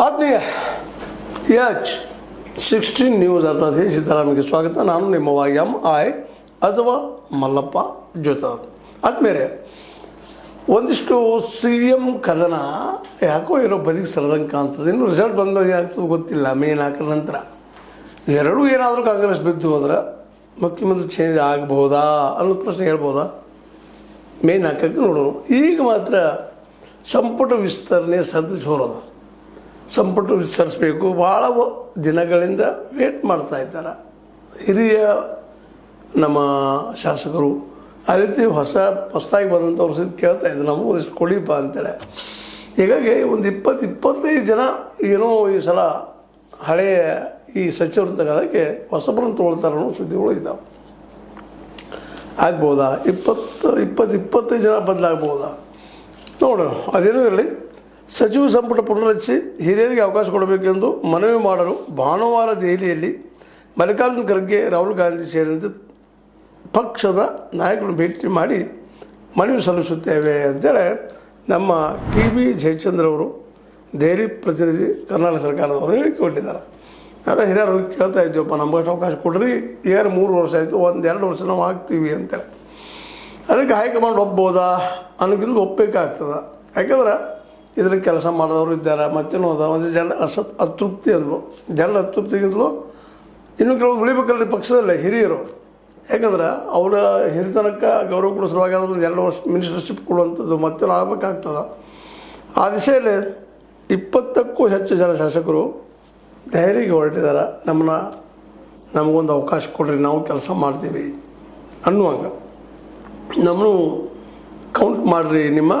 ಆತ್ಮೀಯ H16 news ಅರ್ಥಾತ್ ಸಿದ್ದರಾಮಯ್ಯಗೆ ಸ್ವಾಗತ. ನಾನು ನಿಮ್ಮ MI ಅಥವಾ ಮಲ್ಲಪ್ಪ ಜೋತಾರ್. ಆದ್ಮೇಲೆ ಒಂದಿಷ್ಟು CM ಕದನ ಯಾಕೋ ಏನೋ ಬದಿಗೆ ಸರದಂಗೆ ಕಾಣ್ತದೆ. ಇನ್ನು ರಿಸಲ್ಟ್ ಬಂದಾಗ ಏನಾಗ್ತದೆ ಗೊತ್ತಿಲ್ಲ. ಮೇ 4 ನಂತರ ಎರಡೂ ಏನಾದರೂ ಕಾಂಗ್ರೆಸ್ ಬಿದ್ದು ಹೋದ್ರೆ ಮುಖ್ಯಮಂತ್ರಿ ಚೇಂಜ್ ಆಗ್ಬೋದಾ ಅನ್ನೋ ಪ್ರಶ್ನೆ ಹೇಳ್ಬೋದಾ? ಮೇ 4ಕ್ಕೆ ನೋಡೋಣ. ಈಗ ಮಾತ್ರ ಸಂಪುಟ ವಿಸ್ತರಣೆ ಸದ್ದು ಜೋರದ. ಸಂಪುಟ ವಿಸ್ತರಿಸಬೇಕು, ಭಾಳ ದಿನಗಳಿಂದ ವೇಟ್ ಮಾಡ್ತಾ ಇದ್ದಾರೆ ಹಿರಿಯ ನಮ್ಮ ಶಾಸಕರು. ಆ ರೀತಿ ಹೊಸದಾಗಿ ಬಂದಂಥವ್ರು ಸಹಿತ ಕೇಳ್ತಾ ಇದ್ರು, ನಮಗೂ ಇಷ್ಟು ಕೊಡಿಪ್ಪ ಅಂತೇಳಿ. ಹೀಗಾಗಿ ಒಂದು 20-25 ಜನ ಏನೋ ಈ ಸಲ ಹಳೆಯ ಈ ಸಚಿವರು ತಗೋದಕ್ಕೆ ಹೊಸಬ್ರನ್ನು ತೊಗೊಳ್ತಾರೆ ಅನ್ನೋ ಸುದ್ದಿಗಳು ಇದ್ದಾವೆ. ಆಗ್ಬೋದಾ? 20-25 ಜನ ಬದಲಾಗ್ಬೋದಾ ನೋಡೋಣ. ಅದೇನೂ ಇರಲಿ, ಸಚಿವ ಸಂಪುಟ ಪುನರಚಿಸಿ ಹಿರಿಯರಿಗೆ ಅವಕಾಶ ಕೊಡಬೇಕೆಂದು ಮನವಿ ಮಾಡಲು ಭಾನುವಾರ ದೆಹಲಿಯಲ್ಲಿ ಮಲ್ಲಿಕಾರ್ಜುನ ಖರ್ಗೆ, ರಾಹುಲ್ ಗಾಂಧಿ ಸೇರಿದಂತೆ ಪಕ್ಷದ ನಾಯಕರನ್ನು ಭೇಟಿ ಮಾಡಿ ಮನವಿ ಸಲ್ಲಿಸುತ್ತೇವೆ ಅಂತೇಳಿ ನಮ್ಮ TB ಜಯಚಂದ್ರ ಅವರು, ದೆಹಲಿ ಪ್ರತಿನಿಧಿ, ಕರ್ನಾಟಕ ಸರ್ಕಾರದವರು ಹೇಳಿಕೊಂಡಿದ್ದಾರೆ. ಆದರೆ ಹಿರಿಯರು ಕೇಳ್ತಾ ಇದ್ದೀವಪ್ಪ, ನಮ್ಗೆ ಅವಕಾಶ ಕೊಡ್ರಿ, ಏನು 3 ವರ್ಷ ಆಯಿತು, 1-2 ವರ್ಷ ನಾವು ಆಗ್ತೀವಿ ಅಂತೇಳಿ. ಅದಕ್ಕೆ ಹೈಕಮಾಂಡ್ ಒಪ್ಬೋದಾ ಅನ್ನೋಕ್ಕಿಂತ ಒಪ್ಪಬೇಕಾಗ್ತದೆ. ಯಾಕಂದ್ರೆ ಇದ್ರಲ್ಲಿ ಕೆಲಸ ಮಾಡಿದವರು ಇದ್ದಾರೆ, ಮತ್ತೇನೋ ಅದ ಒಂದು ಜನರ ಅತೃಪ್ತಿ ಅಂದರು. ಜನರ ಅತೃಪ್ತಿಗಿಂತಲೂ ಇನ್ನೂ ಕೆಲವು ಉಳಿಬೇಕಲ್ರಿ ಪಕ್ಷದಲ್ಲೇ ಹಿರಿಯರು. ಯಾಕಂದ್ರೆ ಅವರ ಹಿರಿತನಕ್ಕೆ ಗೌರವ ಕೊಡೋ ಸಲುವಾಗಿ ಒಂದು 2 ವರ್ಷ ಮಿನಿಸ್ಟರ್ಶಿಪ್ ಕೊಡುವಂಥದ್ದು ಮತ್ತೇನೋ ಆಗಬೇಕಾಗ್ತದೆ. ಆ ದಿಶೆಯಲ್ಲಿ 20ಕ್ಕೂ ಹೆಚ್ಚು ಜನ ಶಾಸಕರು ದೆಹಲಿಗೆ ಹೊರಟಿದ್ದಾರೆ. ನಮಗೊಂದು ಅವಕಾಶ ಕೊಡ್ರಿ, ನಾವು ಕೆಲಸ ಮಾಡ್ತೀವಿ ಅನ್ನುವಾಗ ನಮ್ಮನ್ನು ಕೌಂಟ್ ಮಾಡಿರಿ ನಿಮ್ಮ